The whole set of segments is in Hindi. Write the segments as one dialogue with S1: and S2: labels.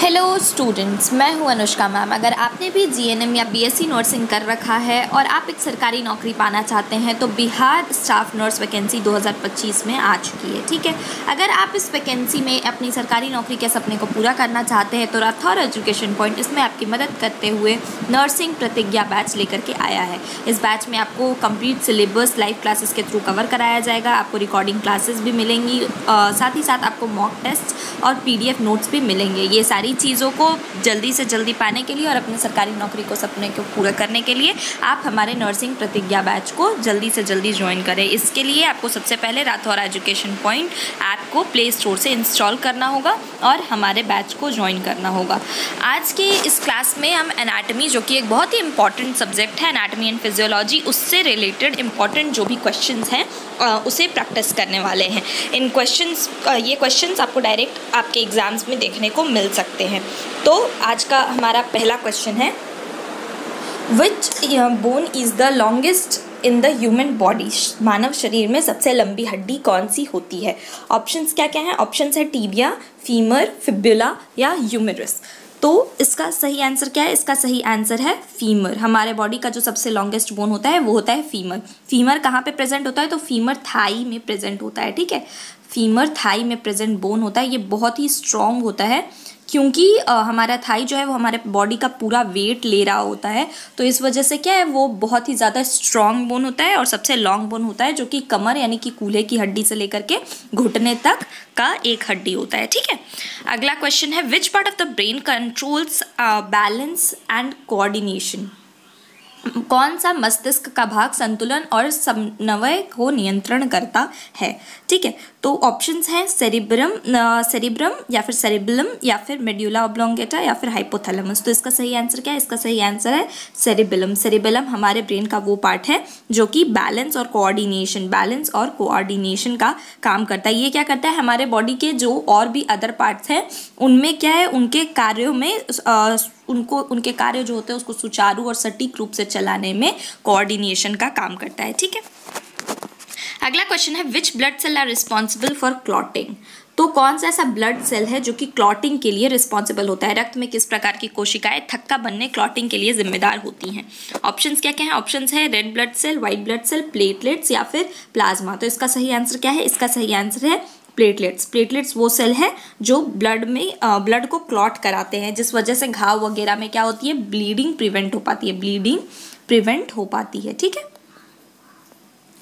S1: हेलो स्टूडेंट्स, मैं हूं अनुष्का मैम। अगर आपने भी जीएनएम या बीएससी नर्सिंग कर रखा है और आप एक सरकारी नौकरी पाना चाहते हैं तो बिहार स्टाफ नर्स वैकेंसी 2025 में आ चुकी है। ठीक है, अगर आप इस वैकेंसी में अपनी सरकारी नौकरी के सपने को पूरा करना चाहते हैं तो राठौर एजुकेशन पॉइंट इसमें आपकी मदद करते हुए नर्सिंग प्रतिज्ञा बैच लेकर के आया है। इस बैच में आपको कंप्लीट सिलेबस लाइव क्लासेस के थ्रू कवर कराया जाएगा। आपको रिकॉर्डिंग क्लासेस भी मिलेंगी, साथ ही साथ आपको मॉक टेस्ट और पीडीएफ नोट्स भी मिलेंगे। ये सारी चीज़ों को जल्दी से जल्दी पाने के लिए और अपनी सरकारी नौकरी को सपने को पूरा करने के लिए आप हमारे नर्सिंग प्रतिज्ञा बैच को जल्दी से जल्दी ज्वाइन करें। इसके लिए आपको सबसे पहले राठौर एजुकेशन पॉइंट ऐप को प्ले स्टोर से इंस्टॉल करना होगा और हमारे बैच को ज्वाइन करना होगा। आज की इस क्लास में हम एनाटमी, जो कि एक बहुत ही इंपॉर्टेंट सब्जेक्ट है, एनाटमी एंड फिजियोलॉजी, उससे रिलेटेड इंपॉर्टेंट जो भी क्वेश्चंस हैं उसे प्रैक्टिस करने वाले हैं। ये क्वेश्चंस आपको डायरेक्ट आपके एग्जाम्स में देखने को मिल सकते हैं। तो आज का हमारा पहला क्वेश्चन है, which bone is the longest in the human body? मानव शरीर में सबसे लंबी हड्डी कौन सी होती है? ऑप्शंस क्या क्या हैं? ऑप्शंस है टीबिया, फीमर, फिब्युला या ह्यूमेरस। तो इसका सही आंसर क्या है? इसका सही आंसर है फीमर। हमारे बॉडी का जो सबसे लॉन्गेस्ट बोन होता है वो होता है फीमर। फीमर कहाँ पे प्रेजेंट होता है? तो फीमर थाई में प्रेजेंट होता है। ठीक है, फीमर थाई में प्रेजेंट बोन होता है। ये बहुत ही स्ट्रॉन्ग होता है क्योंकि हमारा थाई जो है वो हमारे बॉडी का पूरा वेट ले रहा होता है। तो इस वजह से क्या है, वो बहुत ही ज़्यादा स्ट्रॉन्ग बोन होता है और सबसे लॉन्ग बोन होता है, जो कि कमर यानी कि कूल्हे की हड्डी से लेकर के घुटने तक का एक हड्डी होता है। ठीक है, अगला क्वेश्चन है, which part of the brain controls balance and coordination? कौन सा मस्तिष्क का भाग संतुलन और समन्वय को नियंत्रण करता है? ठीक है, तो ऑप्शंस हैं सेरिब्रम या फिर सेरिबेलम या फिर मेड्यूला ऑब्लोंगेटा या फिर हाइपोथैलेमस। तो इसका सही आंसर क्या है? इसका सही आंसर है सेरिबेलम। सेरिबेलम हमारे ब्रेन का वो पार्ट है जो कि बैलेंस और कोऑर्डिनेशन का काम करता है। ये क्या करता है, हमारे बॉडी के जो और भी अदर पार्ट्स हैं उनमें क्या है, उनके कार्यों में उनके कार्य जो होते हैं उसको सुचारू और सटीक रूप से चलाने में कोऑर्डिनेशन का काम करता है। ठीक है, अगला क्वेश्चन है, which blood cell are responsible for clotting? तो कौन सा ऐसा ब्लड सेल है जो कि क्लॉटिंग के लिए रिस्पॉन्सिबल होता है? रक्त में किस प्रकार की कोशिकाएं थक्का बनने क्लॉटिंग के लिए जिम्मेदार होती हैं? ऑप्शंस क्या क्या हैं? ऑप्शंस है red blood cell, white blood cell, platelets या फिर प्लाज्मा। तो इसका सही आंसर क्या है? इसका सही आंसर है प्लेटलेट्स। प्लेटलेट्स वो सेल है जो ब्लड को क्लॉट कराते हैं, जिस वजह से घाव वगैरह में क्या होती है, ब्लीडिंग प्रिवेंट हो पाती है। ठीक है,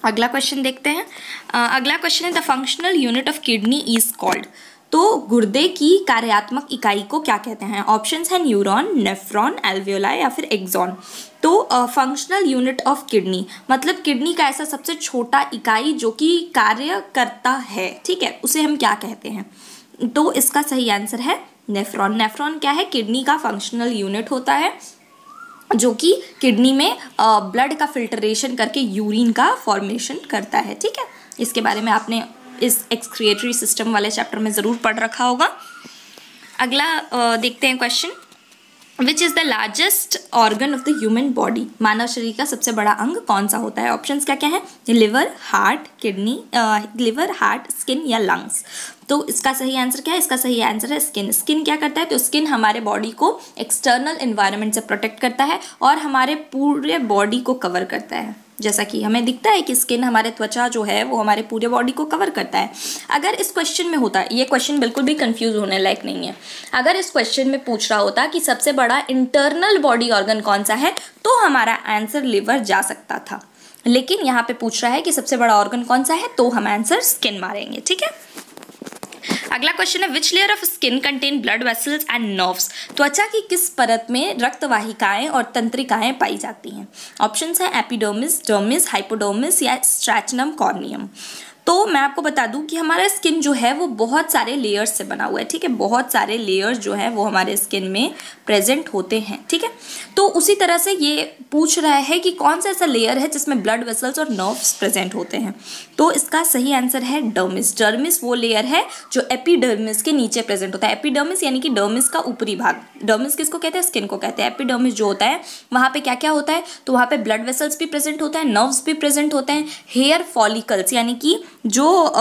S1: अगला क्वेश्चन देखते हैं। अगला क्वेश्चन है, the functional unit of kidney is called? तो गुर्दे की कार्यात्मक इकाई को क्या कहते हैं? ऑप्शंस हैं न्यूरॉन, नेफ्रॉन, एल्वियोलाई या फिर एक्सॉन। तो फंक्शनल यूनिट ऑफ किडनी मतलब किडनी का ऐसा सबसे छोटा इकाई जो कि कार्य करता है, ठीक है, उसे हम क्या कहते हैं? तो इसका सही आंसर है नेफ्रॉन। नेफ्रॉन क्या है? किडनी का फंक्शनल यूनिट होता है जो कि किडनी में ब्लड का फिल्टरेशन करके यूरिन का फॉर्मेशन करता है। ठीक है, इसके बारे में आपने इस एक्सक्रिएटरी सिस्टम वाले चैप्टर में ज़रूर पढ़ रखा होगा। अगला देखते हैं question, which is the largest organ of the human body? मानव शरीर का सबसे बड़ा अंग कौन सा होता है? ऑप्शंस क्या क्या है? लिवर, हार्ट, किडनी, स्किन या लंग्स। तो इसका सही आंसर क्या है? इसका सही आंसर है स्किन। स्किन क्या करता है? तो स्किन हमारे बॉडी को एक्सटर्नल एनवायरनमेंट से प्रोटेक्ट करता है और हमारे पूरे बॉडी को कवर करता है। जैसा कि हमें दिखता है कि स्किन, हमारे त्वचा जो है वो हमारे पूरे बॉडी को कवर करता है। अगर इस क्वेश्चन में होता, ये क्वेश्चन बिल्कुल भी कंफ्यूज होने लायक नहीं है, अगर इस क्वेश्चन में पूछ रहा होता कि सबसे बड़ा इंटरनल बॉडी ऑर्गन कौन सा है तो हमारा आंसर लिवर जा सकता था, लेकिन यहाँ पे पूछ रहा है कि सबसे बड़ा ऑर्गन कौन सा है तो हम आंसर स्किन मारेंगे। ठीक है, अगला क्वेश्चन है, which layer of skin contain blood vessels and nerves? त्वचा की किस परत में रक्त वाहिकाएं और तंत्रिकाएं पाई जाती हैं? ऑप्शंस है एपिडर्मिस, डर्मिस, हाइपोडर्मिस या स्ट्रैटनम कॉर्नियम। तो मैं आपको बता दूं कि हमारा स्किन जो है वो बहुत सारे लेयर्स से बना हुआ है। ठीक है, बहुत सारे लेयर्स जो है वो हमारे स्किन में प्रेजेंट होते हैं। ठीक है, तो उसी तरह से ये पूछ रहा है कि कौन सा ऐसा लेयर है जिसमें ब्लड वेसल्स और नर्व्स प्रेजेंट होते हैं। तो इसका सही आंसर है डर्मिस। डर्मिस वो लेयर है जो एपिडर्मिस के नीचे प्रेजेंट होता है। एपिडर्मिस यानी कि डर्मिस का ऊपरी भाग। डर्मिस किसको कहते हैं? स्किन को कहते हैं। एपिडर्मिस जो होता है वहाँ पे क्या क्या होता है? तो वहाँ पे ब्लड वेसल्स भी प्रेजेंट होता है, नर्व्स भी प्रेजेंट होते हैं, हेयर फॉलिकल्स यानी कि जो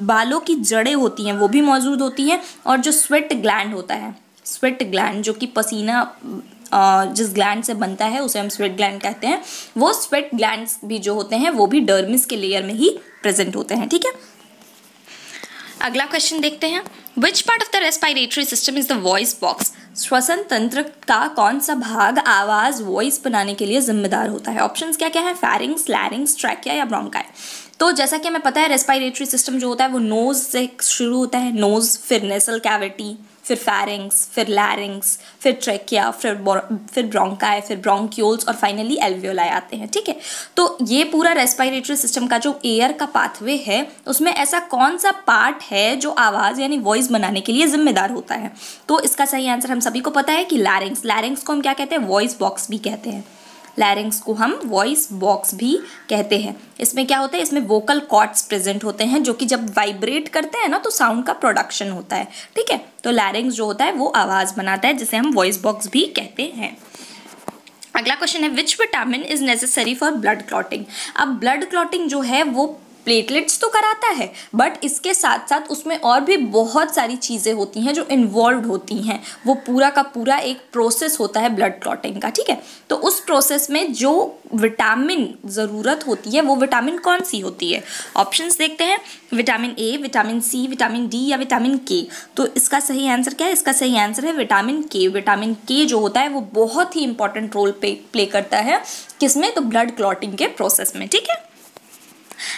S1: बालों की जड़ें होती हैं वो भी मौजूद होती हैं, और जो स्वेट ग्लैंड होता है स्वेट ग्लैंड जो कि पसीना जिस ग्लैंड से बनता है उसे हम स्वेट ग्लैंड कहते हैं, वो स्वेट ग्लैंड्स भी जो होते हैं वो भी डर्मिस के लेयर में ही प्रेजेंट होते हैं। ठीक है, अगला क्वेश्चन देखते हैं। विच part of the respiratory system is the voice box? श्वसन तंत्र का कौन सा भाग आवाज वॉइस बनाने के लिए जिम्मेदार होता है? ऑप्शंस क्या क्या है? फेरिंग्स, लैरिंग्स, ट्रैकिया या ब्रोंकाई। तो जैसा कि हमें पता है रेस्पिरेटरी सिस्टम जो होता है वो नोज से शुरू होता है, नोज, फिर नेसल कैविटी, फिर फेरिंग्स, फिर लैरिंग्स, फिर ट्रैकिया, फिर ब्रोंकाई, फिर ब्रोंक्यूल्स और फाइनली एल्वियोलाई आते हैं। ठीक है, तो ये पूरा रेस्पिरेटरी सिस्टम का जो एयर का पाथवे है उसमें ऐसा कौन सा पार्ट है जो आवाज़ यानी वॉइस बनाने के लिए जिम्मेदार होता है? तो इसका सही आंसर हम सभी को पता है कि लैरिंग्स। लैरिंग्स को हम क्या कहते हैं? वॉइस बॉक्स भी कहते हैं। लैरिंग्स को हम वॉइस बॉक्स भी कहते हैं। इसमें क्या होता है? इसमें वोकल कॉर्ड्स प्रेजेंट होते हैं जो कि जब वाइब्रेट करते हैं ना तो साउंड का प्रोडक्शन होता है। ठीक है, तो लैरिंग्स जो होता है वो आवाज़ बनाता है जिसे हम वॉइस बॉक्स भी कहते हैं। अगला क्वेश्चन है which vitamin is necessary for blood clotting? अब ब्लड क्लॉटिंग जो है वो प्लेटलेट्स तो कराता है बट इसके साथ साथ उसमें और भी बहुत सारी चीज़ें होती हैं जो इन्वॉल्व होती हैं। वो पूरा का पूरा एक प्रोसेस होता है ब्लड क्लॉटिंग का। ठीक है, तो उस प्रोसेस में जो विटामिन ज़रूरत होती है वो विटामिन कौन सी होती है? ऑप्शंस देखते हैं। Vitamin A, vitamin C, vitamin D या विटामिन के। तो इसका सही आंसर क्या है? इसका सही आंसर है विटामिन के। विटामिन के जो होता है वो बहुत ही इंपॉर्टेंट रोल प्ले करता है किसमें? तो ब्लड क्लॉटिंग के प्रोसेस में। ठीक है,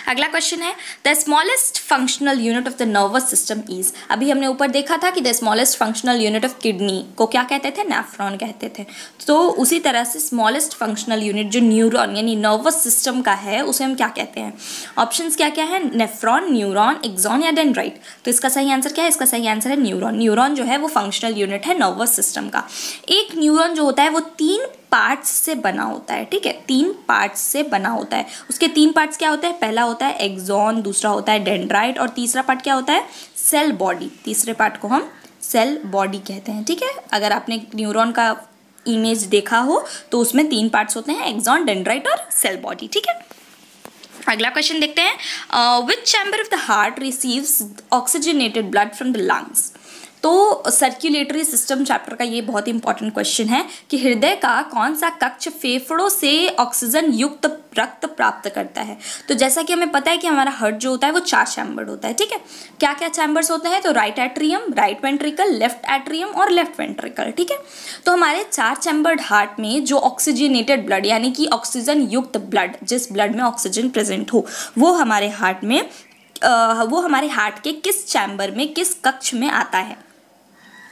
S1: अगला क्वेश्चन है the smallest functional unit of the nervous system is. अभी हमने ऊपर देखा था कि the smallest functional unit of kidney को क्या कहते थे? नेफ्रॉन कहते थे। तो उसी तरह से स्मॉलेस्ट फंक्शनल यूनिट जो न्यूरॉन यानी नर्वस सिस्टम का है उसे हम क्या कहते हैं? ऑप्शंस क्या क्या है? नेफ्रॉन, न्यूरॉन, एक्सॉन या डेंड्राइट। तो इसका सही आंसर क्या है? इसका सही आंसर है न्यूरॉन। न्यूरॉन जो है वो फंक्शनल यूनिट है नर्वस सिस्टम का। एक न्यूरॉन जो होता है वो 3 पार्ट्स से बना होता है। ठीक है, 3 पार्ट्स से बना होता है। उसके 3 पार्ट्स क्या होते हैं? पहला होता है एक्सॉन, दूसरा होता है डेंड्राइट और तीसरा पार्ट क्या होता है? Cell body. तीसरे पार्ट को हम सेल बॉडी कहते हैं। ठीक है, अगर आपने न्यूरॉन का इमेज देखा हो तो उसमें 3 पार्ट्स होते हैं, एक्सॉन, डेंड्राइट और सेल बॉडी। ठीक है, अगला क्वेश्चन देखते हैं which chamber of the heart receives oxygenated blood from the lungs? तो सर्कुलेटरी सिस्टम चैप्टर का ये बहुत इंपॉर्टेंट क्वेश्चन है कि हृदय का कौन सा कक्ष फेफड़ों से ऑक्सीजन युक्त रक्त प्राप्त करता है? तो जैसा कि हमें पता है कि हमारा हार्ट जो होता है वो 4 चैम्बर होता है। ठीक है, क्या क्या चैम्बर्स होते हैं? तो right atrium, right ventricle, left atrium और लेफ्ट वेंट्रिकल। ठीक है, तो हमारे 4 चैम्बर्ड हार्ट में जो ऑक्सीजनेटेड ब्लड यानी कि ऑक्सीजन युक्त ब्लड, जिस ब्लड में ऑक्सीजन प्रेजेंट हो, वो हमारे हार्ट के किस चैम्बर में, किस कक्ष में आता है?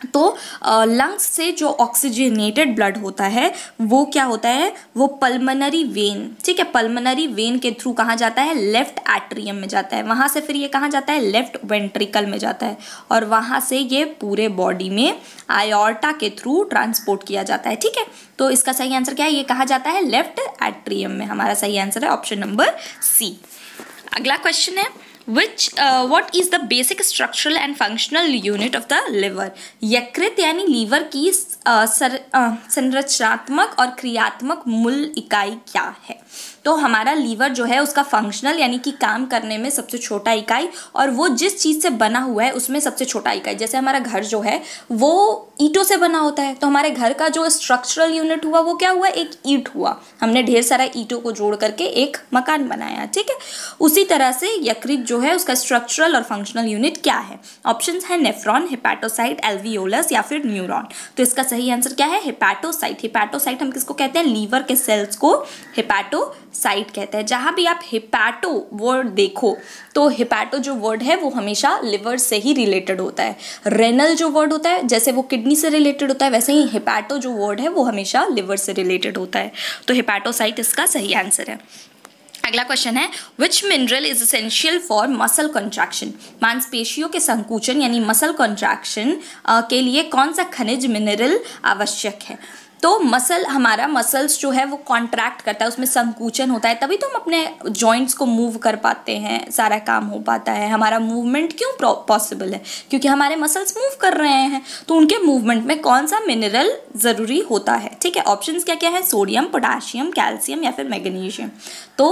S1: तो लंग्स से जो ऑक्सीजनेटेड ब्लड होता है वो क्या होता है? वो पल्मनरी वेन। ठीक है, पल्मनरी वेन के थ्रू कहाँ जाता है? लेफ्ट एट्रियम में जाता है। वहाँ से फिर ये कहाँ जाता है? लेफ्ट वेंट्रिकल में जाता है और वहाँ से ये पूरे बॉडी में आयोर्टा के थ्रू ट्रांसपोर्ट किया जाता है। ठीक है, तो इसका सही आंसर क्या है? ये कहाँ जाता है? लेफ्ट एट्रियम में। हमारा सही आंसर है ऑप्शन नंबर सी। अगला क्वेश्चन है what is the basic structural and functional unit of the liver? यकृत यानी लीवर की संरचनात्मक और क्रियात्मक मूल इकाई क्या है? तो हमारा लीवर जो है उसका फंक्शनल यानी कि काम करने में सबसे छोटा इकाई और वो जिस चीज़ से बना हुआ है उसमें सबसे छोटा इकाई। जैसे हमारा घर जो है वो ईंटों से बना होता है, तो हमारे घर का जो स्ट्रक्चरल यूनिट हुआ वो क्या हुआ? एक ईंट हुआ। हमने ढेर सारा ईंटों को जोड़ करके एक मकान बनाया। ठीक है, उसी तरह से यकृत जो है उसका स्ट्रक्चरल और फंक्शनल यूनिट क्या है? ऑप्शंस है नेफ्रॉन, हेपेटोसाइट, एल्वियोलस या फिर न्यूरॉन। तो इसका सही आंसर क्या है? हेपेटोसाइट। हेपेटोसाइट हम किसको कहते हैं? लीवर के सेल्स को हेपेटोसाइट कहते हैं। जहां भी आप हेपेटो वर्ड देखो तो हेपेटो जो वर्ड है वो हमेशा लिवर से ही रिलेटेड होता है। रेनल जो वर्ड होता है जैसे वो किडनी से रिलेटेड होता है, वैसे ही हेपेटो जो वर्ड है वो हमेशा लिवर से रिलेटेड होता है। तो हेपेटोसाइट इसका सही आंसर है। अगला क्वेश्चन है विच mineral is essential for muscle contraction? मांसपेशियों के संकुचन यानी मसल कंट्रैक्शन के लिए कौन सा खनिज मिनरल आवश्यक है? तो हमारा मसल्स जो है वो कॉन्ट्रैक्ट करता है, उसमें संकुचन होता है, तभी तो हम अपने जॉइंट्स को मूव कर पाते हैं, सारा काम हो पाता है। हमारा मूवमेंट क्यों पॉसिबल है? क्योंकि हमारे मसल्स मूव कर रहे हैं। तो उनके मूवमेंट में कौन सा मिनरल ज़रूरी होता है? ठीक है, ऑप्शंस क्या क्या है? सोडियम, पोटाशियम, कैल्शियम या फिर मैग्नीशियम। तो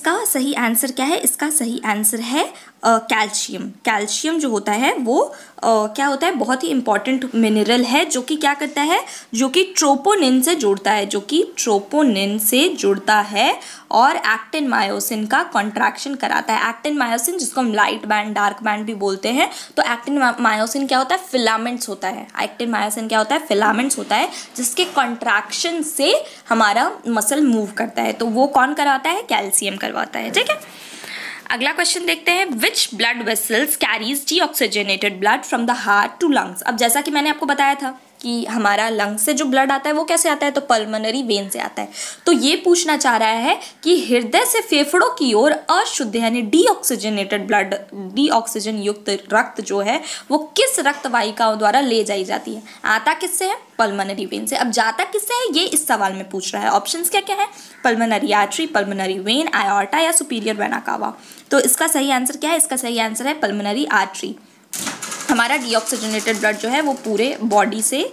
S1: इसका सही आंसर क्या है? इसका सही आंसर है कैल्शियम। कैल्शियम जो होता है वो क्या होता है? बहुत ही इंपॉर्टेंट मिनरल है जो कि क्या करता है? जो कि ट्रोपोनिन से जुड़ता है, जो कि ट्रोपोनिन से जुड़ता है और एक्टिन मायोसिन का कॉन्ट्रैक्शन कराता है। एक्टिन मायोसिन जिसको हम लाइट बैंड डार्क बैंड भी बोलते हैं, तो एक्टिन मायोसिन क्या होता है? फिलामेंट्स होता है। एक्टिन मायोसिन क्या होता है? फिलामेंट्स होता है जिसके कॉन्ट्रैक्शन से हमारा मसल मूव करता है। तो वो कौन करवाता है? कैल्शियम करवाता है। ठीक है, अगला क्वेश्चन देखते हैं। Which blood vessels carries deoxygenated blood from the heart to lungs. अब जैसा कि मैंने आपको बताया था कि हमारा लंग्स से जो ब्लड आता है वो कैसे आता है? तो पल्मोनरी वेन से आता है। तो ये पूछना चाह रहा है कि हृदय से फेफड़ों की ओर अशुद्ध यानी डीऑक्सीजनेटेड ब्लड, डीऑक्सीजन युक्त रक्त जो है वो किस रक्त वाहिकाओं द्वारा ले जाई जाती है? आता किससे है? पल्मोनरी वेन से। अब जाता किससे है? ये इस सवाल में पूछ रहा है। ऑप्शंस क्या क्या है? पल्मोनरी आर्टरी, पल्मोनरी वेन, आयोर्टा या सुपीरियर वेना कावा। तो इसका सही आंसर क्या है? इसका सही आंसर है पल्मोनरी आर्टरी। हमारा डीऑक्सीजनेटेड ब्लड जो है वो पूरे बॉडी से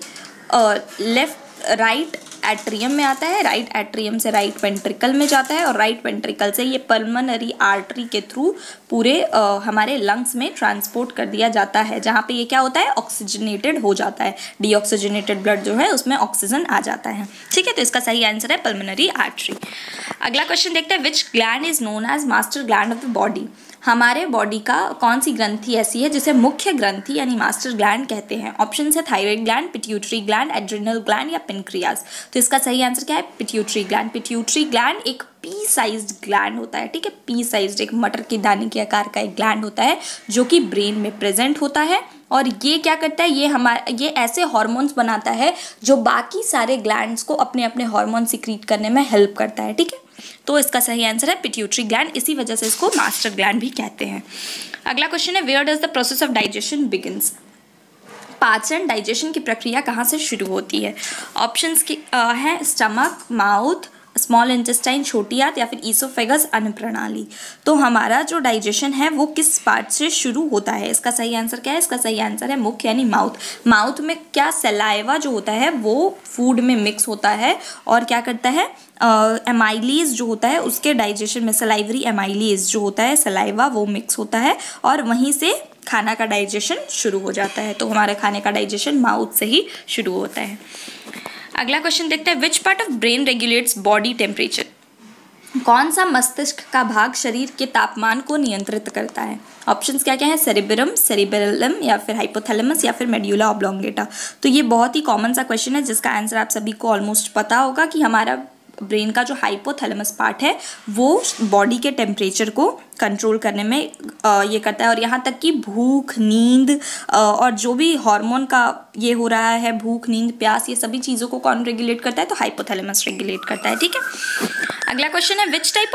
S1: राइट एट्रियम में आता है, राइट एट्रियम से राइट वेंट्रिकल में जाता है और राइट वेंट्रिकल से ये पल्मोनरी आर्टरी के थ्रू पूरे हमारे लंग्स में ट्रांसपोर्ट कर दिया जाता है, जहाँ पे ये क्या होता है? ऑक्सीजनेटेड हो जाता है। डीऑक्सीजनेटेड ब्लड जो है उसमें ऑक्सीजन आ जाता है। ठीक है, तो इसका सही आंसर है पल्मोनरी आर्टरी। अगला क्वेश्चन देखते हैं। Which gland is known as master gland of the body. हमारे बॉडी का कौन सी ग्रंथि ऐसी है जिसे मुख्य ग्रंथि यानी मास्टर ग्लैंड कहते हैं? ऑप्शन है thyroid gland, pituitary gland, adrenal gland या पेनक्रियाज। तो इसका सही आंसर क्या है? Pituitary gland. पिट्यूटरी ग्लैंड एक पी साइज्ड ग्लैंड होता है। ठीक है, पी साइज्ड एक मटर के दाने के आकार का एक ग्लैंड होता है जो कि ब्रेन में प्रेजेंट होता है और ये क्या करता है? ये ऐसे हार्मोन्स बनाता है जो बाकी सारे ग्लैंड्स को अपने अपने हार्मोन सिक्रीट करने में हेल्प करता है। ठीक है, तो इसका सही आंसर है पिट्यूटरी ग्लैंड। इसी वजह से इसको मास्टर ग्लैंड भी कहते हैं। अगला क्वेश्चन है। Where does the process of digestion begins. पाचन डाइजेशन की प्रक्रिया कहाँ से शुरू होती है? ऑप्शंस की हैं स्टमक, माउथ, स्मॉल इंटेस्टाइन, छोटी आंत या फिर ईसोफेगस, अन्न प्रणाली। तो हमारा जो डाइजेशन है वो किस पार्ट से शुरू होता है? इसका सही आंसर क्या है? इसका सही आंसर है मुख यानी माउथ। माउथ में क्या सलाइवा जो होता है वो फूड में मिक्स होता है और क्या करता है? एमाइलीज जो होता है उसके डाइजेशन में सलाइवरी एमाइलीज जो होता है सलाइवा वो मिक्स होता है और वहीं से खाना का डाइजेशन शुरू हो जाता है। तो हमारे खाने का डाइजेशन माउथ से ही शुरू होता है। अगला क्वेश्चन देखते हैं। विच part of brain regulates body temperature. कौन सा मस्तिष्क का भाग शरीर के तापमान को नियंत्रित करता है? ऑप्शंस क्या क्या है? सेरिब्रम, सेरिबेलम या फिर हाइपोथैलेमस या फिर मेड्यूला ऑब्लोंगेटा। तो ये बहुत ही कॉमन सा क्वेश्चन है जिसका आंसर आप सभी को ऑलमोस्ट पता होगा कि हमारा ब्रेन का जो हाइपोथैलेमस पार्ट है वो बॉडी के टेम्परेचर को कंट्रोल करने में ये करता है और यहाँ तक कि भूख, नींद और जो भी हार्मोन का ये हो रहा है, भूख, नींद, प्यास, ये सभी चीज़ों को कौन रेगुलेट करता है? तो हाइपोथैलेमस रेगुलेट करता है। ठीक है, अगला क्वेश्चन है। Which type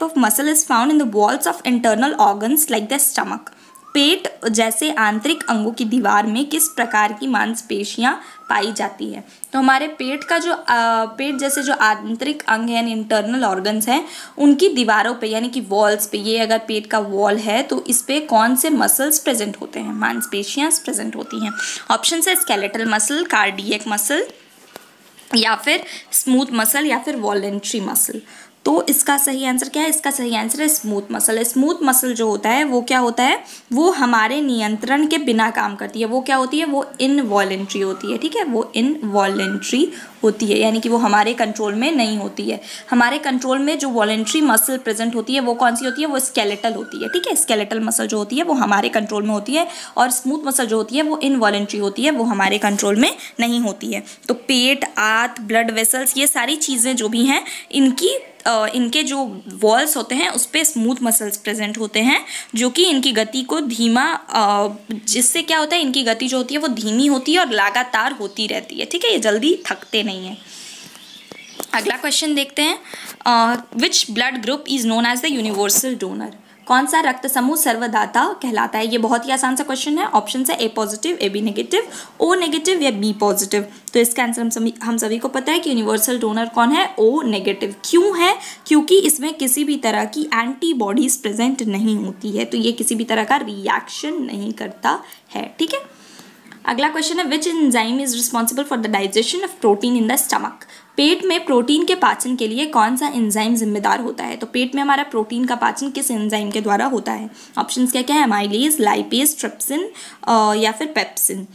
S1: of muscle is found in the walls of internal organs like the stomach. पेट जैसे आंतरिक अंगों की दीवार में किस प्रकार की मांसपेशियां पाई जाती है? तो हमारे पेट का जो पेट जैसे जो आंतरिक अंग है यानी इंटरनल ऑर्गन्स हैं उनकी दीवारों पे यानी कि वॉल्स पे, ये अगर पेट का वॉल है तो इस पे कौन से मसल्स प्रेजेंट होते हैं? मांसपेशियां प्रेजेंट होती हैं। ऑप्शन है स्केलेटल मसल, कार्डियक मसल या फिर स्मूथ मसल या फिर वॉलेंट्री मसल। तो इसका सही आंसर क्या है? इसका सही आंसर है स्मूथ मसल। स्मूथ मसल जो होता है वो क्या होता है? वो हमारे नियंत्रण के बिना काम करती है। वो क्या होती है? वो इनवॉलेंट्री होती है। ठीक है, वो इनवॉलेंट्री होती है यानी कि वो हमारे कंट्रोल में नहीं होती है। हमारे कंट्रोल में जो वॉलेंट्री मसल प्रेजेंट होती है वो कौन सी होती है? वो स्केलेटल होती है। ठीक है, स्केलेटल मसल जो होती है वो हमारे कंट्रोल में होती है और स्मूथ मसल जो होती है वो इनवॉलेंट्री होती है, वो हमारे कंट्रोल में नहीं होती है। तो पेट, आंत, ब्लड वेसल्स, ये सारी चीज़ें जो भी हैं इनके जो वॉल्स होते हैं उस पर स्मूथ मसल्स प्रेजेंट होते हैं जो कि इनकी गति को धीमा, जिससे क्या होता है इनकी गति जो होती है वो धीमी होती है और लगातार होती रहती है। ठीक है, ये जल्दी थकते नहीं हैं। अगला क्वेश्चन देखते हैं। Which blood group is known as the universal donor. कौन सा रक्त समूह सर्वदाता कहलाता है? ये बहुत ही आसान सा क्वेश्चन है। ऑप्शन है A positive, A B negative, O negative या बी पॉजिटिव। तो इसका आंसर हम सभी को पता है कि यूनिवर्सल डोनर कौन है? O negative. क्यों है? क्योंकि इसमें किसी भी तरह की एंटीबॉडीज प्रेजेंट नहीं होती है, तो ये किसी भी तरह का रिएक्शन नहीं करता है। ठीक है, अगला क्वेश्चन है। Which enzyme is responsible for the digestion of protein in the stomach. पेट में प्रोटीन के पाचन के लिए कौन सा एंजाइम जिम्मेदार होता है? तो पेट में हमारा प्रोटीन का पाचन किस एंजाइम के द्वारा होता है? ऑप्शंस क्या क्या है? अमाइलेज, लाइपेज, ट्रिप्सिन या फिर पेप्सिन।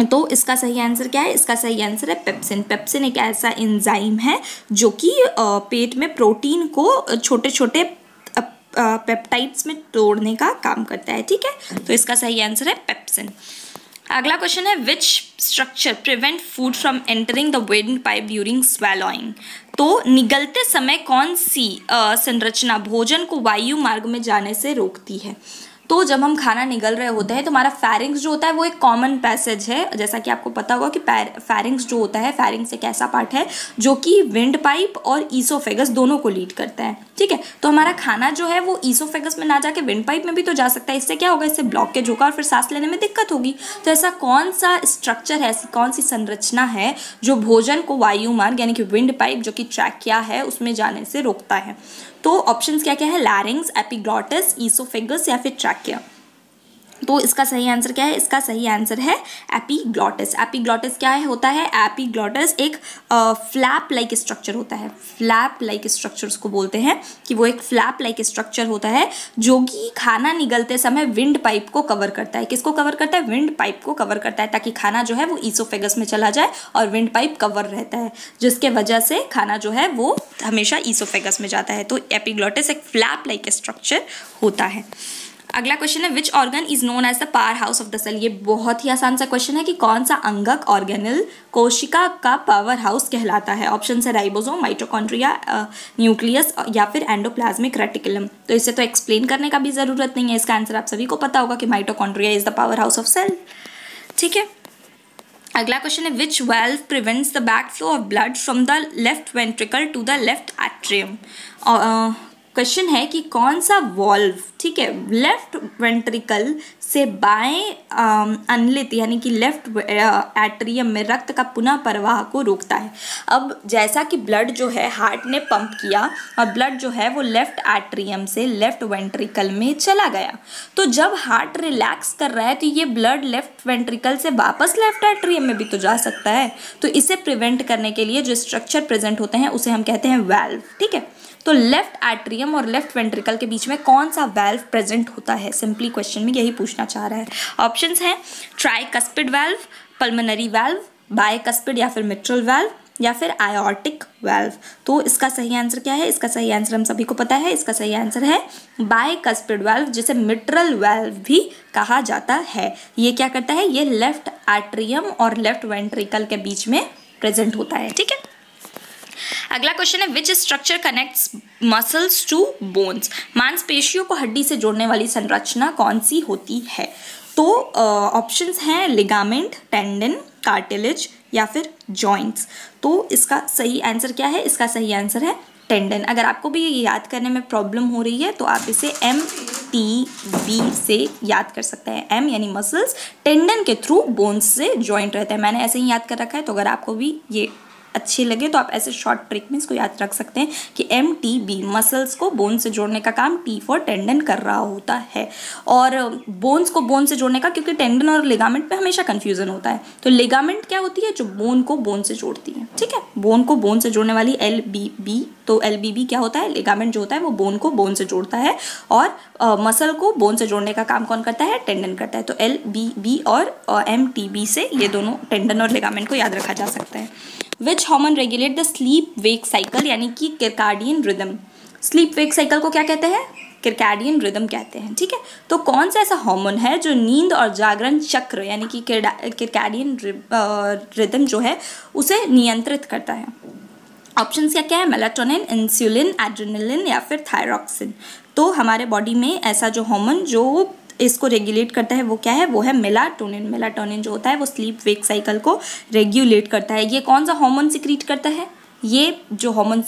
S1: तो इसका सही आंसर क्या है? इसका सही आंसर है पेप्सिन। पेप्सिन एक ऐसा एंजाइम है जो कि पेट में प्रोटीन को छोटे छोटे पेप्टाइड्स में तोड़ने का काम करता है। ठीक है, तो इसका सही आंसर है पेप्सिन। अगला क्वेश्चन है which structure prevent food from entering the windpipe during swallowing? तो निगलते समय कौन सी संरचना भोजन को वायु मार्ग में जाने से रोकती है? तो जब हम खाना निगल रहे होते हैं तो हमारा फैरिंग्स जो होता है वो एक कॉमन पैसेज है। जैसा कि आपको पता होगा कि फैरिंग्स जो होता है, फैरिंग्स एक ऐसा पार्ट है जो कि विंड पाइप और ईसोफेगस दोनों को लीड करता है। ठीक है, तो हमारा खाना जो है वो ईसोफेगस में ना जाके विंड पाइप में भी तो जा सकता है। इससे क्या होगा? इससे ब्लॉकेज होगा और फिर सांस लेने में दिक्कत होगी। तो ऐसा कौन सा स्ट्रक्चर है, ऐसी कौन सी संरचना है जो भोजन को वायु मार्ग यानी कि विंड पाइप जो कि ट्रैकिया है उसमें जाने से रोकता है? तो ऑप्शंस क्या क्या है? लैरिंग्स, एपिग्लॉटिस, ईसोफेगस या फिर ट्रैकिया। तो इसका सही आंसर क्या है? इसका सही आंसर है एपिग्लॉटिस। एपिग्लॉटिस क्या है होता है? एपिग्लॉटिस एक फ्लैप लाइक स्ट्रक्चर होता है। फ्लैप लाइक स्ट्रक्चर उसको बोलते हैं कि वो एक फ्लैप लाइक स्ट्रक्चर होता है जो कि खाना निगलते समय विंड पाइप को कवर करता है। किसको कवर करता है? विंड पाइप को कवर करता है, ताकि खाना जो है वो ईसोफेगस में चला जाए और विंड पाइप कवर रहता है, जिसके वजह से खाना जो है वो हमेशा ईसोफेगस में जाता है। तो एपिग्लॉटिस एक फ्लैप लाइक स्ट्रक्चर होता है। अगला क्वेश्चन है which organ is known as the power house of the cell? ये बहुत ही आसान सा क्वेश्चन है कि कौन सा अंगक ऑर्गेनल कोशिका का पावर हाउस कहलाता है? ऑप्शन है राइबोसोम, माइटोकॉन्ड्रिया, न्यूक्लियस या फिर एंडोप्लाज्मिक रेटिकुलम। तो इसे तो एक्सप्लेन करने का भी जरूरत नहीं है, इसका आंसर आप सभी को पता होगा कि mitochondria is the power house of cell. ठीक है, अगला क्वेश्चन है which valve prevents the back flow of blood from the left ventricle to the left atrium? Question है कि कौन सा वॉल्व, ठीक है, लेफ्ट वेंट्रिकल से बाएं अनलित यानी कि लेफ्ट एट्रियम में रक्त का पुनः प्रवाह को रोकता है? अब जैसा कि ब्लड जो है हार्ट ने पंप किया और ब्लड जो है वो लेफ्ट एट्रियम से लेफ्ट वेंट्रिकल में चला गया, तो जब हार्ट रिलैक्स कर रहा है तो ये ब्लड लेफ्ट वेंट्रिकल से वापस लेफ्ट एट्रियम में भी तो जा सकता है। तो इसे प्रिवेंट करने के लिए जो स्ट्रक्चर प्रेजेंट होते हैं उसे हम कहते हैं वाल्व। ठीक है, तो लेफ्ट एट्रियम और लेफ्ट वेंट्रिकल के बीच में कौन सा वाल्व प्रेजेंट होता है? सिंपली क्वेश्चन में यही पूछना चाह रहा है। ऑप्शंस हैं tricuspid valve, pulmonary valve, bicuspid या फिर मिट्रल वाल्व या फिर आयोर्टिक वाल्व। तो इसका सही आंसर क्या है? इसका सही आंसर हम सभी को पता है, इसका सही आंसर है बाइकस्पिड वाल्व, जिसे मिट्रल वाल्व भी कहा जाता है। ये क्या करता है? ये लेफ्ट एट्रियम और लेफ्ट वेंट्रिकल के बीच में प्रेजेंट होता है। ठीक है, अगला क्वेश्चन है which structure connects muscles to bones? मांसपेशियों को हड्डी से जोड़ने वाली संरचना कौन सी होती है? तो ऑप्शंस हैं लिगामेंट, टेंडन, कार्टिलेज या फिर जॉइंट्स। तो इसका सही आंसर क्या है? इसका सही आंसर है टेंडन। अगर आपको भी ये याद करने में प्रॉब्लम हो रही है तो आप इसे MTB से याद कर सकते हैं। M यानी मसल्स, टेंडन के थ्रू बोन्स से जॉइंट रहते हैं। मैंने ऐसे ही याद कर रखा है, तो अगर आपको भी ये अच्छी लगे तो आप ऐसे शॉर्ट ट्रिक में इसको याद रख सकते हैं कि MTB मसल्स को बोन से जोड़ने का काम T फॉर टेंडन कर रहा होता है। और बोन्स को बोन से जोड़ने का, क्योंकि टेंडन और लिगामेंट में हमेशा कंफ्यूजन होता है, तो लिगामेंट क्या होती है? जो बोन को बोन से जोड़ती है। ठीक है, बोन को बोन से जोड़ने वाली LBB। तो LBB क्या होता है? लिगामेंट जो होता है वो बोन को बोन से जोड़ता है, और मसल को बोन से जोड़ने का काम कौन करता है? टेंडन करता है। तो LBB और MTB से ये दोनों टेंडन और लिगामेंट को याद रखा जा सकता है। Which hormone regulate the sleep wake cycle यानी कि किरकाडियन रिदम? स्लीप वेक साइकिल को क्या कहते हैं? किरकाडियन रिदम कहते हैं। ठीक है, तो कौन सा ऐसा हार्मोन है जो नींद और जागरण चक्र यानी कि किरकाडियन रिदम जो है उसे नियंत्रित करता है? ऑप्शंस क्या क्या है? मेलाटोनिन, इंसुलिन, एड्रेनलिन या फिर थायरॉक्सिन। तो हमारे बॉडी में ऐसा जो हार्मोन जो इसको रेगुलेट करता है वो क्या है? वो है मेलाटोनिन। मेलाटोनिन जो होता है वो स्लीप वेक साइकिल को रेगुलेट करता है। ये कौन सा हार्मोन सिक्रीट करता है? ये जो हार्मोन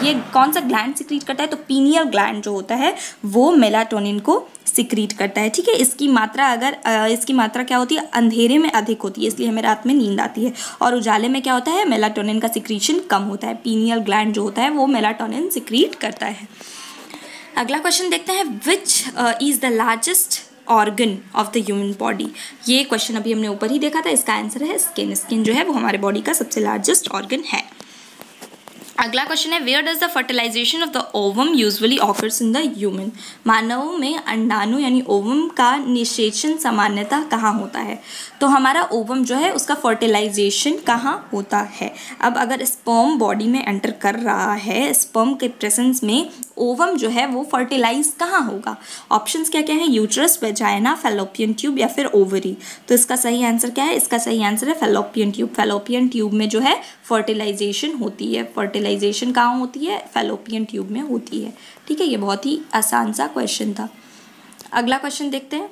S1: ये कौन सा ग्लैंड सिक्रीट करता है? तो पीनियल ग्लैंड जो होता है वो मेलाटोनिन को सिक्रीट करता है। ठीक है, इसकी मात्रा क्या होती है? अंधेरे में अधिक होती है, इसलिए हमें रात में नींद आती है, और उजाले में क्या होता है? मेलाटोनिन का सिक्रीशन कम होता है। पीनियल ग्लैंड जो होता है वो मेलाटोनिन सिक्रीट करता है। अगला क्वेश्चन देखते हैं which is the largest organ of the human body? ये क्वेश्चन अभी हमने ऊपर ही देखा था, इसका आंसर है स्किन। स्किन जो है वो हमारे बॉडी का सबसे लार्जेस्ट ऑर्गन है। अगला क्वेश्चन है where does the fertilisation of the ovum usually occurs in the human. मानवों में अंडाणु यानी ओवम का निषेचन सामान्यतः कहाँ होता है। तो हमारा ओवम जो है उसका फर्टिलाइजेशन कहाँ होता है। अब अगर स्पर्म बॉडी में एंटर कर रहा है, स्पर्म के प्रेजेंस में ओवम जो है वो फर्टिलाइज कहाँ होगा। ऑप्शंस क्या क्या है, यूट्रस, वेजाइना, फैलोपियन ट्यूब या फिर ओवरी। तो इसका सही आंसर क्या है, इसका सही आंसर है फैलोपियन ट्यूब। फैलोपियन ट्यूब में जो है फर्टिलाइजेशन होती है। फर्टिलाइजेशन कहाँ होती है, फैलोपियन ट्यूब में होती है। ठीक है, ये बहुत ही आसान सा क्वेश्चन था। अगला क्वेश्चन देखते हैं,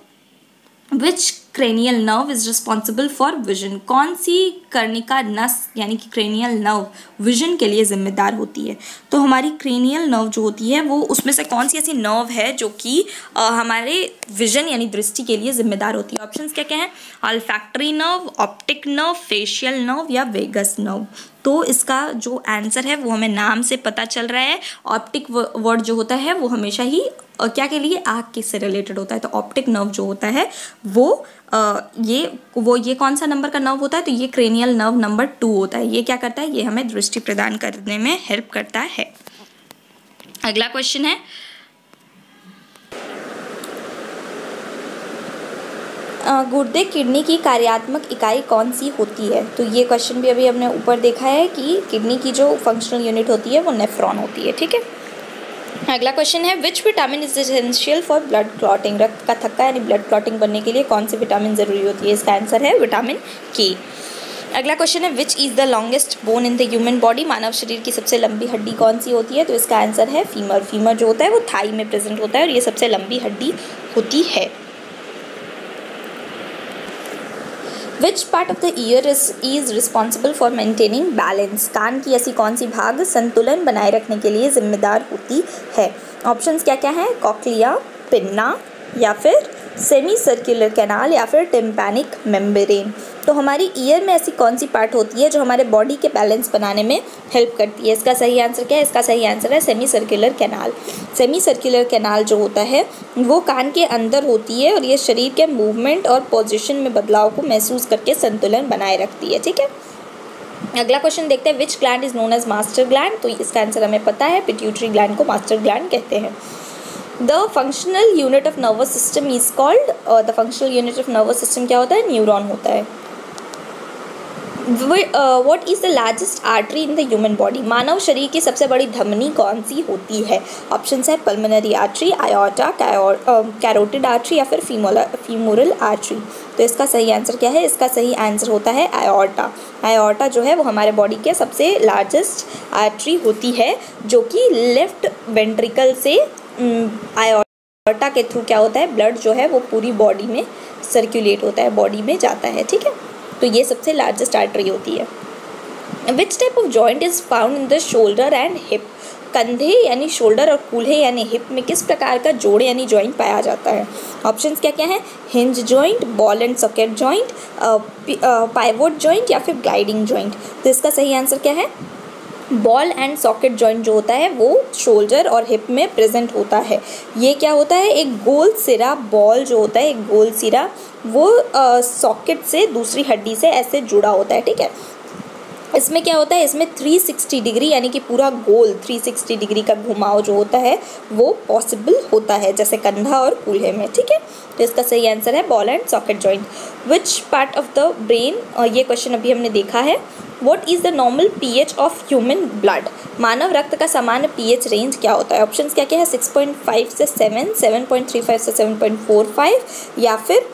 S1: which cranial nerve is responsible for vision. कौन सी कर्णिका नस यानी कि क्रेनियल नर्व विजन के लिए जिम्मेदार होती है। तो हमारी क्रेनियल नर्व जो होती है वो उसमें से कौन सी ऐसी नर्व है जो कि हमारे विजन यानी दृष्टि के लिए जिम्मेदार होती है। ऑप्शंस क्या क्या हैं, olfactory nerve, optic nerve, facial nerve या वेगस नर्व। तो इसका जो आंसर है वो हमें नाम से पता चल रहा है। ऑप्टिक वर्ड जो होता है वो हमेशा ही क्या के लिए, आँख के से रिलेटेड होता है। तो ऑप्टिक नर्व जो होता है वो ये कौन सा नंबर का नर्व होता है, तो ये क्रेनियल नर्व नंबर 2 होता है। ये क्या करता है, ये हमें दृष्टि प्रदान करने में हेल्प करता है। अगला क्वेश्चन है, गुर्दे किडनी की कार्यात्मक इकाई कौन सी होती है। तो ये क्वेश्चन भी अभी हमने ऊपर देखा है कि किडनी की जो फंक्शनल यूनिट होती है वो नेफ्रॉन होती है। ठीक है, अगला क्वेश्चन है, which vitamin is essential for blood clotting. रक्त का थक्का यानी ब्लड क्लॉटिंग बनने के लिए कौन सी विटामिन ज़रूरी होती है। इसका आंसर है विटामिन के। अगला क्वेश्चन है, which is the longest bone in the human body. मानव शरीर की सबसे लंबी हड्डी कौन सी होती है। तो इसका आंसर है फीमर। फीमर जो होता है वो थाई में प्रेजेंट होता है और ये सबसे लंबी हड्डी होती है। Which part of the ear is responsible for maintaining balance. कान की ऐसी कौन सी भाग संतुलन बनाए रखने के लिए जिम्मेदार होती है। ऑप्शंस क्या क्या हैं, कॉक्लिया, पिन्ना या फिर सेमी सर्कुलर कैनाल या फिर टिम्पैनिक मेम्ब्रेन। तो हमारी ईयर में ऐसी कौन सी पार्ट होती है जो हमारे बॉडी के बैलेंस बनाने में हेल्प करती है। इसका सही आंसर क्या है, इसका सही आंसर है semi circular canal. Semi circular canal जो होता है वो कान के अंदर होती है और ये शरीर के मूवमेंट और पोजीशन में बदलाव को महसूस करके संतुलन बनाए रखती है। ठीक है, अगला क्वेश्चन देखते हैं, which gland is known as master gland. तो इसका आंसर हमें पता है, पिट्यूटरी ग्लैंड को मास्टर ग्लैंड कहते हैं। The functional unit of nervous system is called, the functional unit of nervous system क्या होता है, न्यूरॉन होता है। What is the largest artery in the human body. मानव शरीर की सबसे बड़ी धमनी कौन सी होती है। ऑप्शंस है पल्मोनरी आर्टरी, आयोर्टा, कैरोटिड आर्टरी या फिर फीमोरल आर्टरी। तो इसका सही आंसर क्या है, इसका सही आंसर होता है आयोर्टा। आयोर्टा जो है वो हमारे बॉडी के सबसे लार्जेस्ट आर्टरी होती है जो कि लेफ्ट वेंट्रिकल से आयोर्टा के थ्रू क्या होता है, ब्लड जो है वो पूरी बॉडी में सर्कुलेट होता है, बॉडी में जाता है। ठीक है, तो ये सबसे लार्जेस्ट आर्टरी होती है। Which type of joint is found in the shoulder and hip. कंधे यानी शोल्डर और कूल्हे यानी हिप में किस प्रकार का जोड़े यानी जॉइंट पाया जाता है। ऑप्शंस क्या क्या हैं, hinge joint, ball and socket joint, pivot joint या फिर ग्लाइडिंग जॉइंट। तो इसका सही आंसर क्या है, बॉल एंड सॉकेट जॉइंट जो होता है वो शोल्डर और हिप में प्रेजेंट होता है। ये क्या होता है, एक गोल सिरा बॉल जो होता है, एक गोल सिरा वो सॉकेट से दूसरी हड्डी से ऐसे जुड़ा होता है। ठीक है, इसमें क्या होता है, इसमें 360 डिग्री यानी कि पूरा गोल 360 डिग्री का घुमाव जो होता है वो पॉसिबल होता है, जैसे कंधा और कूल्हे में। ठीक है, तो इसका सही आंसर है ball and socket joint. Which part of the brain, ये क्वेश्चन अभी हमने देखा है। What is the normal pH of human blood. मानव रक्त का सामान्य पीएच रेंज क्या होता है। ऑप्शंस क्या क्या है, 6.5 से 7, 7.35 से 7.45 या फिर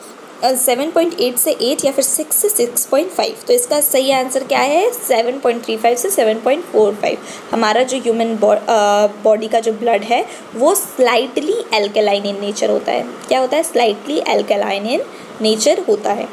S1: 7.8 से 8 या फिर 6 से 6.5। तो इसका सही आंसर क्या है, 7.35 से 7.45। हमारा जो ह्यूमन बॉडी का जो ब्लड है वो स्लाइटली एल्कलाइन इन नेचर होता है। क्या होता है, स्लाइटली एल्कलाइन इन नेचर होता है।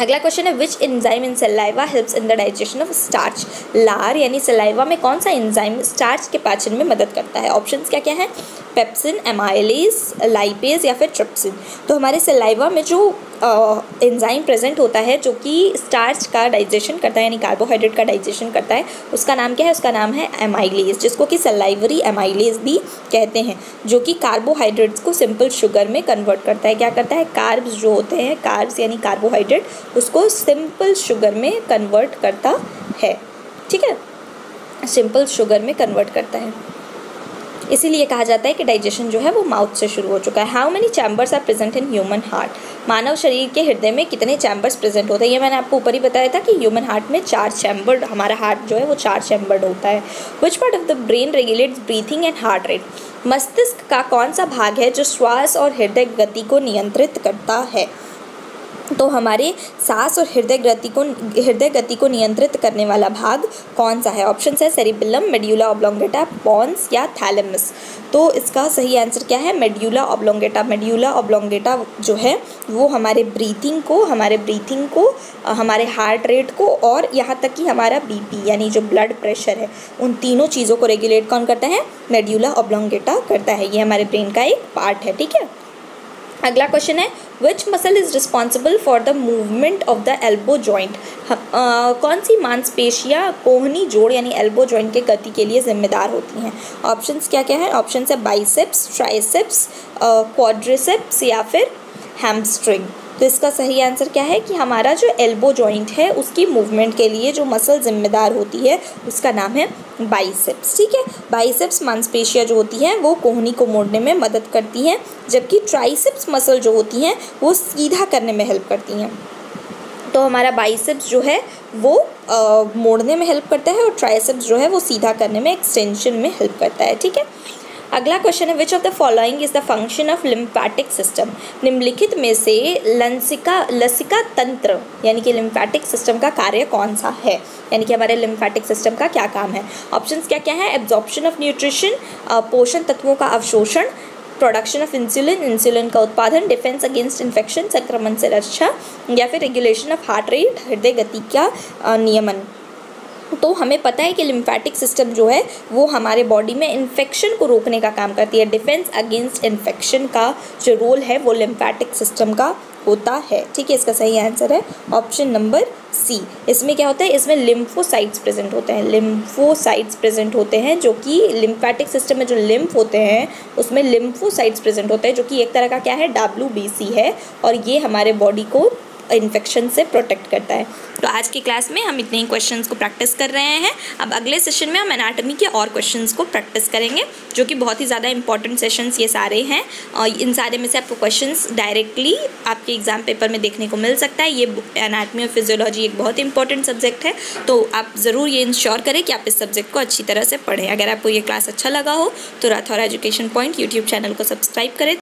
S1: अगला क्वेश्चन है, which enzyme in saliva helps in the digestion of starch. लार यानी सलाइवा में कौन सा एंजाइम स्टार्च के पाचन में मदद करता है। ऑप्शंस क्या क्या है, पेप्सिन, एमाइलेज, लाइपेज या फिर ट्रिप्सिन। तो हमारे सलाइवा में जो एंजाइम प्रेजेंट होता है जो कि स्टार्च का डाइजेशन करता है यानी कार्बोहाइड्रेट का डाइजेशन करता है, उसका नाम क्या है, उसका नाम है एमाइलेज, जिसको कि सलाइवरी एमाइलेज भी कहते हैं, जो कि कार्बोहाइड्रेट्स को सिंपल शुगर में कन्वर्ट करता है। क्या करता है, कार्ब्स जो होते हैं, कार्ब्स यानी कार्बोहाइड्रेट, उसको सिंपल शुगर में कन्वर्ट करता है। ठीक है, सिंपल शुगर में कन्वर्ट करता है। इसीलिए कहा जाता है कि डाइजेशन जो है वो माउथ से शुरू हो चुका है। How many chambers are present in human heart? मानव शरीर के हृदय में कितने चैम्बर्स प्रेजेंट होते हैं? ये मैंने आपको ऊपर ही बताया था कि ह्यूमन हार्ट में 4 चैम्बर, हमारा हार्ट जो है वो 4 चैम्बर्ड होता है। Which part of the brain regulates breathing and heart rate? मस्तिष्क का कौन सा भाग है जो श्वास और हृदय गति को नियंत्रित करता है? तो हमारे सांस और हृदय गति को नियंत्रित करने वाला भाग कौन सा है? ऑप्शन है सेरिबेलम, मेड्यूला ऑब्लोंगेटा, पॉन्स या थैलेमस। तो इसका सही आंसर क्या है? Medulla oblongata. मेड्यूला ऑब्लोंगेटा जो है वो हमारे ब्रीथिंग को, हमारे हार्ट रेट को और यहाँ तक कि हमारा बीपी यानी जो ब्लड प्रेशर है, उन तीनों चीज़ों को रेगुलेट कौन करता है? मेड्यूला ऑब्लोंगेटा करता है। ये हमारे ब्रेन का एक पार्ट है, ठीक है। अगला क्वेश्चन है which muscle is responsible for the movement of the elbow joint? कौन सी मांसपेशियाँ कोहनी जोड़ यानी एल्बो जॉइंट के गति के लिए जिम्मेदार होती हैं? ऑप्शंस क्या क्या है? ऑप्शन है बाइसेप्स, ट्राइसेप्स, क्वाड्रिसेप्स या फिर हैमस्ट्रिंग। तो इसका सही आंसर क्या है कि हमारा जो एल्बो जॉइंट है उसकी मूवमेंट के लिए जो मसल जिम्मेदार होती है उसका नाम है बाइसेप्स, ठीक है। बाइसेप्स मांसपेशियाँ जो होती हैं वो कोहनी को मोड़ने में मदद करती हैं, जबकि ट्राइसेप्स मसल जो होती हैं वो सीधा करने में हेल्प करती हैं। तो हमारा बाइसेप्स जो है वो मोड़ने में हेल्प करता है और ट्राइसेप्स जो है वो सीधा करने में, एक्सटेंशन में हेल्प करता है, ठीक है। अगला क्वेश्चन है which of the following is the function of lymphatic system? निम्नलिखित में से लसिका तंत्र यानी कि लिम्फैटिक सिस्टम का कार्य कौन सा है? यानी कि हमारे लिम्फैटिक सिस्टम का क्या काम है? ऑप्शंस क्या क्या है? एब्जॉर्प्शन ऑफ न्यूट्रिशन, पोषण तत्वों का अवशोषण, प्रोडक्शन ऑफ इंसुलिन का उत्पादन, डिफेंस अगेंस्ट इन्फेक्शन संक्रमण से रक्षा, या फिर रेगुलेशन ऑफ हार्ट रेट हृदय गति का नियमन। तो हमें पता है कि लिम्फैटिक सिस्टम जो है वो हमारे बॉडी में इन्फेक्शन को रोकने का काम करती है। डिफेंस अगेंस्ट इन्फेक्शन का जो रोल है वो लिम्फैटिक सिस्टम का होता है, ठीक है। इसका सही आंसर है ऑप्शन नंबर सी। इसमें क्या होता है? इसमें लिम्फोसाइट्स प्रेजेंट होते हैं। लिम्फोसाइट्स प्रेजेंट होते हैं जो कि लिम्फैटिक सिस्टम में जो लिम्फ होते हैं उसमें लिम्फोसाइट्स प्रेजेंट होते हैं जो कि एक तरह का क्या है? WBC है और ये हमारे बॉडी को इन्फेक्शन से प्रोटेक्ट करता है। तो आज की क्लास में हम इतने ही क्वेश्चंस को प्रैक्टिस कर रहे हैं। अब अगले सेशन में हम एनाटॉमी के और क्वेश्चंस को प्रैक्टिस करेंगे जो कि बहुत ही ज़्यादा इंपॉर्टेंट सेशंस ये सारे हैं और इन सारे में से आपको क्वेश्चंस डायरेक्टली आपके एग्जाम पेपर में देखने को मिल सकता है। ये एनाटॉमी और फिजियोलॉजी एक बहुत इंपॉर्टेंट सब्जेक्ट है, तो आप ज़रूर ये इंश्योर करें कि आप इस सब्जेक्ट को अच्छी तरह से पढ़ें। अगर आपको ये क्लास अच्छा लगा हो तो Rathore education point YouTube channel को सब्सक्राइब करें